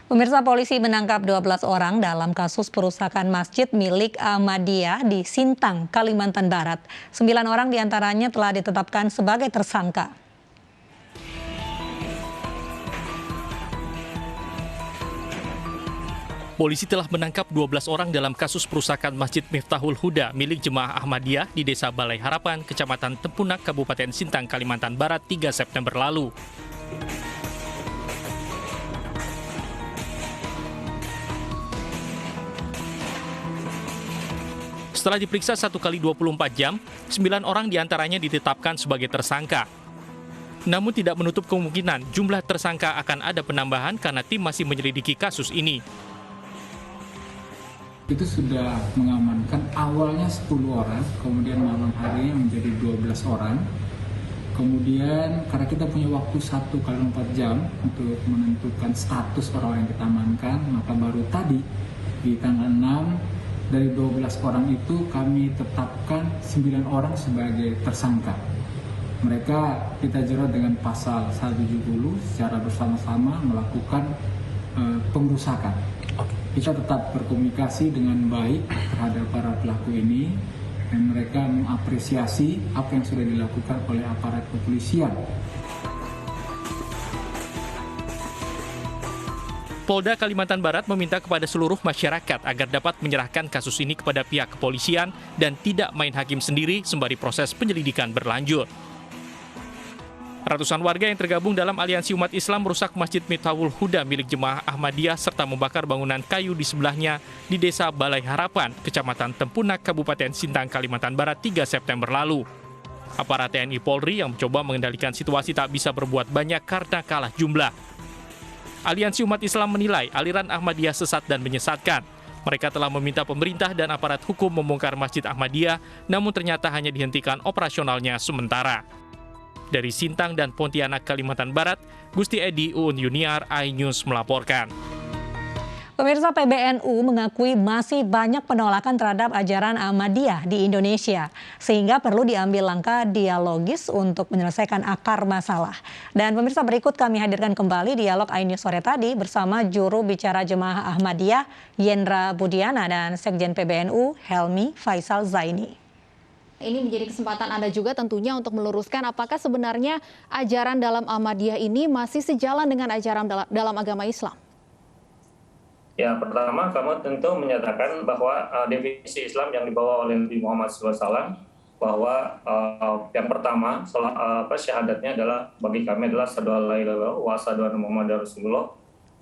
Pemirsa, polisi menangkap 12 orang dalam kasus perusakan masjid milik Ahmadiyah di Sintang, Kalimantan Barat. 9 orang diantaranya telah ditetapkan sebagai tersangka. Polisi telah menangkap 12 orang dalam kasus perusakan Masjid Miftahul Huda milik Jemaah Ahmadiyah di Desa Balai Harapan, Kecamatan Tempunak, Kabupaten Sintang, Kalimantan Barat 3 September lalu. Setelah diperiksa 1 kali 24 jam, 9 orang diantaranya ditetapkan sebagai tersangka. Namun tidak menutup kemungkinan jumlah tersangka akan ada penambahan karena tim masih menyelidiki kasus ini. Itu sudah mengamankan awalnya 10 orang, kemudian malam harinya menjadi 12 orang. Kemudian karena kita punya waktu 1 kali 4 jam untuk menentukan status orang yang kita amankan, maka baru tadi di tanggal 6 dari 12 orang itu kami tetapkan 9 orang sebagai tersangka. Mereka kita jerat dengan pasal 170 secara bersama-sama melakukan pengerusakan. Kita tetap berkomunikasi dengan baik terhadap para pelaku ini dan mereka mengapresiasi apa yang sudah dilakukan oleh aparat kepolisian. Polda Kalimantan Barat meminta kepada seluruh masyarakat agar dapat menyerahkan kasus ini kepada pihak kepolisian dan tidak main hakim sendiri sembari proses penyelidikan berlanjut. Ratusan warga yang tergabung dalam aliansi umat Islam merusak Masjid Miftahul Huda milik Jemaah Ahmadiyah serta membakar bangunan kayu di sebelahnya di Desa Balai Harapan, Kecamatan Tempunak, Kabupaten Sintang, Kalimantan Barat 3 September lalu. Aparat TNI Polri yang mencoba mengendalikan situasi tak bisa berbuat banyak karena kalah jumlah. Aliansi umat Islam menilai aliran Ahmadiyah sesat dan menyesatkan. Mereka telah meminta pemerintah dan aparat hukum membongkar Masjid Ahmadiyah, namun ternyata hanya dihentikan operasionalnya sementara. Dari Sintang dan Pontianak, Kalimantan Barat, Gusti Edi Uun Yuniar, iNews melaporkan. Pemirsa, PBNU mengakui masih banyak penolakan terhadap ajaran Ahmadiyah di Indonesia, sehingga perlu diambil langkah dialogis untuk menyelesaikan akar masalah. Dan pemirsa, berikut kami hadirkan kembali dialog iNews sore tadi bersama juru bicara Jemaah Ahmadiyah Yendra Budiana dan Sekjen PBNU Helmi Faisal Zaini. Ini menjadi kesempatan Anda juga tentunya untuk meluruskan apakah sebenarnya ajaran dalam Ahmadiyah ini masih sejalan dengan ajaran dalam agama Islam. Ya, pertama kamu tentu menyatakan bahwa definisi Islam yang dibawa oleh Nabi Muhammad SAW bahwa yang pertama syahadatnya adalah bagi kami adalah asyhadu an la ilaha illallah wa asyhadu anna Muhammadar Rasulullah.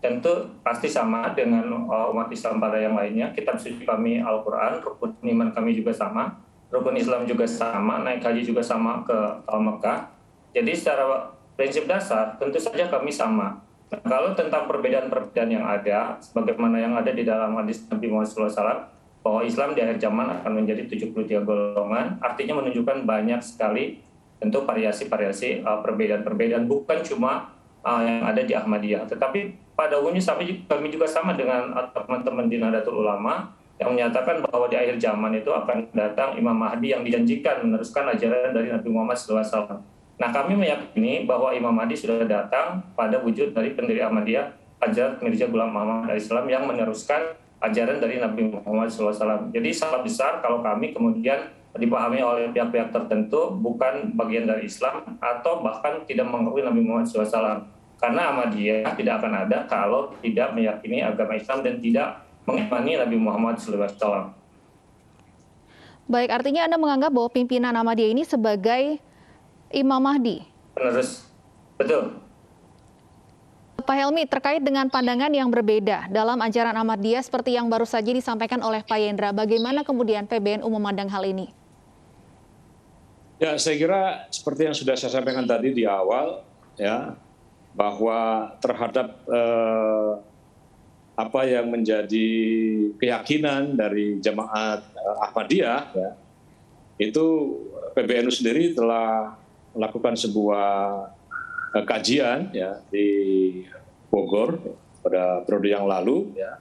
Tentu pasti sama dengan umat Islam pada yang lainnya. Kitab suci kami Al-Quran, rukun iman kami juga sama, rukun Islam juga sama, naik haji juga sama ke Mekah. Jadi secara prinsip dasar tentu saja kami sama. Nah, kalau tentang perbedaan-perbedaan yang ada, sebagaimana yang ada di dalam hadis Nabi Muhammad SAW, bahwa Islam di akhir zaman akan menjadi 73 golongan, artinya menunjukkan banyak sekali tentu variasi-variasi perbedaan-perbedaan, bukan cuma yang ada di Ahmadiyah. Tetapi pada umumnya kami juga sama dengan teman-teman di Nahdlatul Ulama yang menyatakan bahwa di akhir zaman itu akan datang Imam Mahdi yang dijanjikan meneruskan ajaran dari Nabi Muhammad SAW. Nah, kami meyakini bahwa Imam Mahdi sudah datang pada wujud dari pendiri Ahmadiyah, Hadrat Mirza Ghulam Muhammad Islam yang meneruskan ajaran dari Nabi Muhammad SAW. Jadi sangat besar kalau kami kemudian dipahami oleh pihak-pihak tertentu bukan bagian dari Islam atau bahkan tidak mengakui Nabi Muhammad SAW. Karena Ahmadiyah tidak akan ada kalau tidak meyakini agama Islam dan tidak mengimani Nabi Muhammad SAW. Baik, artinya Anda menganggap bahwa pimpinan Ahmadiyah ini sebagai Imam Mahdi. Penerus, betul. Pak Helmi, terkait dengan pandangan yang berbeda dalam ajaran Ahmadiyah seperti yang baru saja disampaikan oleh Pak Yendra, bagaimana kemudian PBNU memandang hal ini? Ya, saya kira seperti yang sudah saya sampaikan tadi di awal, ya, bahwa terhadap apa yang menjadi keyakinan dari jemaat Ahmadiyah, ya, itu PBNU sendiri telah melakukan sebuah kajian ya di Bogor pada periode yang lalu ya,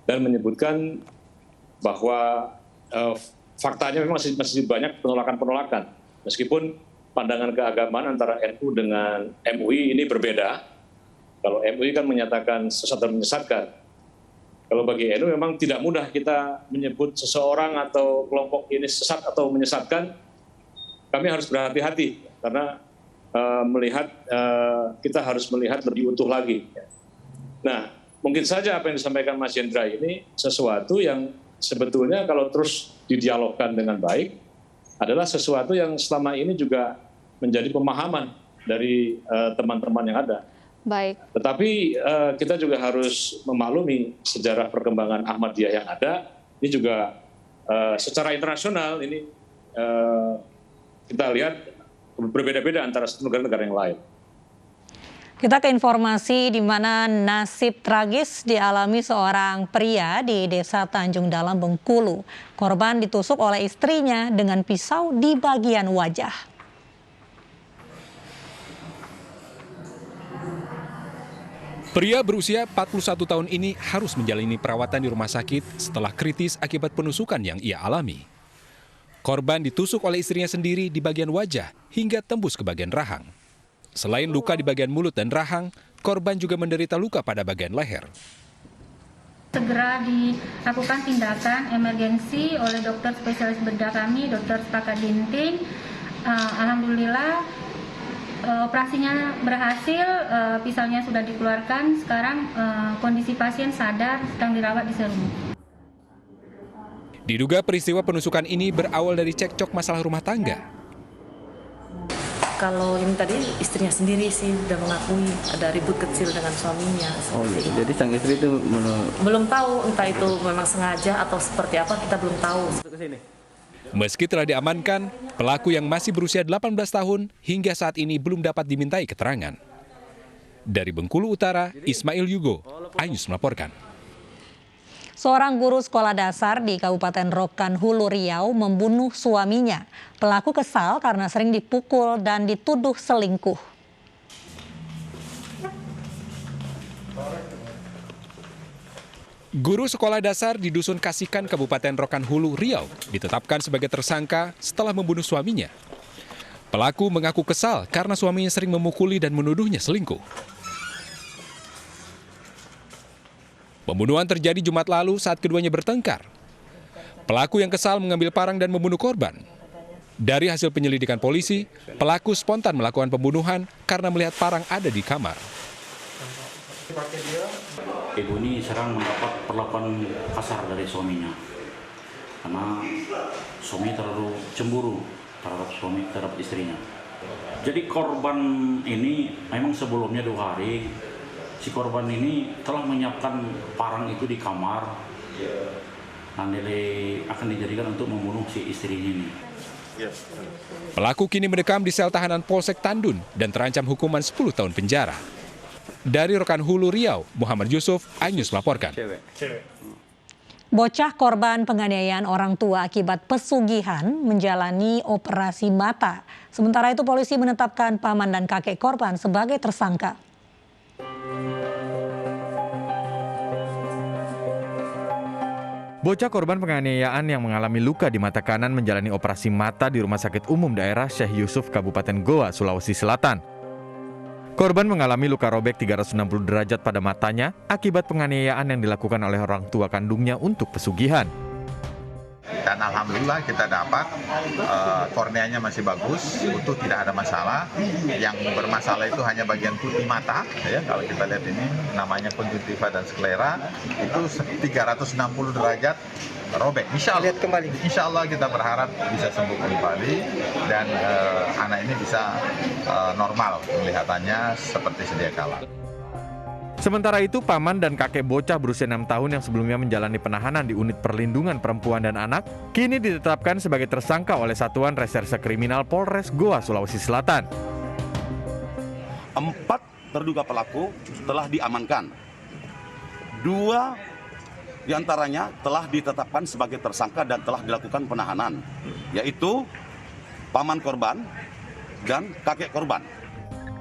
dan menyebutkan bahwa faktanya memang masih banyak penolakan-penolakan meskipun pandangan keagamaan antara NU dengan MUI ini berbeda, Kalau MUI kan menyatakan sesat dan menyesatkan. Kalau bagi NU memang tidak mudah kita menyebut seseorang atau kelompok ini sesat atau menyesatkan. Kami harus berhati-hati karena kita harus melihat lebih utuh lagi. Nah, mungkin saja apa yang disampaikan Mas Hendra ini sesuatu yang sebetulnya kalau terus didialogkan dengan baik adalah sesuatu yang selama ini juga menjadi pemahaman dari teman-teman yang ada. Baik. Tetapi kita juga harus memaklumi sejarah perkembangan Ahmadiyah yang ada. Ini juga secara internasional ini kita lihat berbeda-beda antara satu negara-negara yang lain. Kita ke informasi di mana nasib tragis dialami seorang pria di Desa Tanjung Dalam, Bengkulu. Korban ditusuk oleh istrinya dengan pisau di bagian wajah. Pria berusia 41 tahun ini harus menjalani perawatan di rumah sakit setelah kritis akibat penusukan yang ia alami. Korban ditusuk oleh istrinya sendiri di bagian wajah hingga tembus ke bagian rahang. Selain luka di bagian mulut dan rahang, korban juga menderita luka pada bagian leher. Segera dilakukan tindakan emergensi oleh dokter spesialis bedah kami, Dr. Spaka Dinting. Alhamdulillah operasinya berhasil, pisaunya sudah dikeluarkan. Sekarang kondisi pasien sadar, sedang dirawat di Serumi. Diduga peristiwa penusukan ini berawal dari cekcok masalah rumah tangga. Kalau ini tadi istrinya sendiri sih udah mengakui ada ribut kecil dengan suaminya. Oh gitu. Jadi sang istri itu belum tahu entah itu memang sengaja atau seperti apa, kita belum tahu. Meski telah diamankan, pelaku yang masih berusia 18 tahun hingga saat ini belum dapat dimintai keterangan. Dari Bengkulu Utara, Ismail Yugo, iNews melaporkan. Seorang guru sekolah dasar di Kabupaten Rokan Hulu, Riau membunuh suaminya. Pelaku kesal karena sering dipukul dan dituduh selingkuh. Guru sekolah dasar di Dusun Kasikan, Kabupaten Rokan Hulu, Riau ditetapkan sebagai tersangka setelah membunuh suaminya. Pelaku mengaku kesal karena suaminya sering memukuli dan menuduhnya selingkuh. Pembunuhan terjadi Jumat lalu saat keduanya bertengkar. Pelaku yang kesal mengambil parang dan membunuh korban. Dari hasil penyelidikan polisi, pelaku spontan melakukan pembunuhan karena melihat parang ada di kamar. Ibu ini sering mendapat perlakuan kasar dari suaminya. Karena suami terlalu cemburu terhadap istrinya. Jadi korban ini memang sebelumnya 2 hari, si korban ini telah menyiapkan parang itu di kamar. Nanti akan dijadikan untuk membunuh si istrinya ini. Pelaku kini mendekam di sel tahanan Polsek Tandun dan terancam hukuman 10 tahun penjara. Dari Rokan Hulu, Riau, Muhammad Yusuf, iNews melaporkan. Bocah korban penganiayaan orang tua akibat pesugihan menjalani operasi mata. Sementara itu polisi menetapkan paman dan kakek korban sebagai tersangka. Bocah korban penganiayaan yang mengalami luka di mata kanan menjalani operasi mata di Rumah Sakit Umum Daerah Syekh Yusuf, Kabupaten Goa, Sulawesi Selatan. Korban mengalami luka robek 360 derajat pada matanya akibat penganiayaan yang dilakukan oleh orang tua kandungnya untuk pesugihan. Dan alhamdulillah kita dapat korneanya masih bagus, utuh, tidak ada masalah. Yang bermasalah itu hanya bagian putih mata, ya. Kalau kita lihat ini namanya konjungtiva dan sklera, itu 360 derajat robek. Insya Allah kita berharap bisa sembuh kembali dan anak ini bisa normal penglihatannya seperti sedia kala. Sementara itu, paman dan kakek bocah berusia 6 tahun yang sebelumnya menjalani penahanan di Unit Perlindungan Perempuan dan Anak, kini ditetapkan sebagai tersangka oleh Satuan Reserse Kriminal Polres Goa, Sulawesi Selatan. 4 terduga pelaku telah diamankan. 2 diantaranya telah ditetapkan sebagai tersangka dan telah dilakukan penahanan, yaitu paman korban dan kakek korban.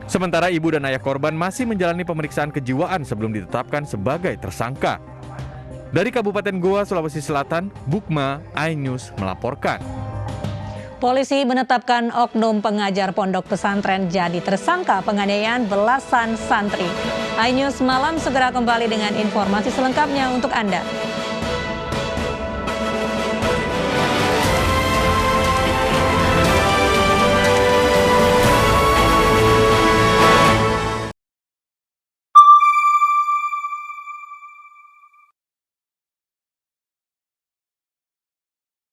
Sementara ibu dan ayah korban masih menjalani pemeriksaan kejiwaan sebelum ditetapkan sebagai tersangka. Dari Kabupaten Goa, Sulawesi Selatan, Bukma, iNews melaporkan. Polisi menetapkan oknum pengajar pondok pesantren jadi tersangka penganiayaan belasan santri. iNews Malam segera kembali dengan informasi selengkapnya untuk Anda.